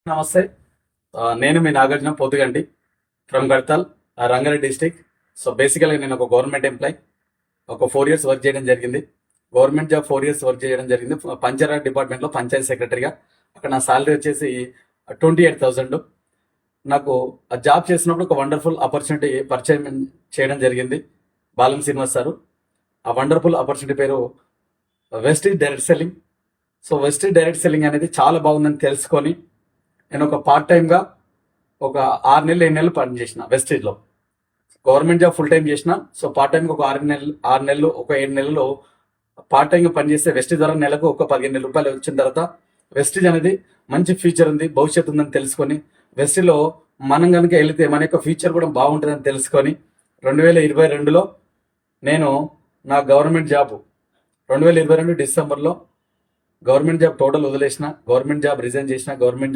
నమస్తే. నేను మీ Nagarjuna Pothuganti from Gadtal, Rangareddy district. So బేసికల్గా నేను ఒక గవర్నమెంట్ ఎంప్లాయ్. ఒక 4 years వర్క్ చేయడం జరిగింది. గవర్నమెంట్ జాబ్ 4 years వర్క్ చేయడం జరిగింది. పంచాయత్ డిపార్ట్మెంట్లో పంచాయత్ సెక్రటరీగా. అక్కడ నా సాలరీ వచ్చేసి 28,000. నాకు ఆ జాబ్ చేసినప్పుడు ఒక వండర్ఫుల్ ఆపర్చునిటీ పరిచయం చేయడం జరిగింది బాలం శ్రీనివాస్ సారు. ఆ వండర్ఫుల్ ఆపర్చునిటీ పేరు Vestige direct selling. So Vestige direct selling అనేది చాలా బాగుందని తెలుసుకొని నేను ఒక పార్ట్ టైంగా ఒక 6 నెలలు 7 నెలలు పనిచేసిన వెస్టీజ్లో. గవర్నమెంట్ జాబ్ ఫుల్ టైం చేసిన. సో పార్ట్ టైంకి ఒక 6 నెలలు ఒక 7 నెలలు పార్ట్ టైంగా పనిచేస్తే వెస్టీజ్ ద్వారా నెలకు ఒక 15,000 రూపాయలు వచ్చిన తర్వాత వెస్టీజ్ అనేది మంచి ఫ్యూచర్ ఉంది, భవిష్యత్తు ఉందని తెలుసుకొని వెస్టీజ్లో మనం కనుక వెళితే మన యొక్క ఫ్యూచర్ కూడా బాగుంటుందని తెలుసుకొని 2022లో నేను నా గవర్నమెంట్ జాబ్ 2022 డిసెంబర్లో గవర్నమెంట్ జాబ్ టోటల్ వదిలేసిన, గవర్నమెంట్ జాబ్ రిజైన్ చేసిన, గవర్నమెంట్ జాబ్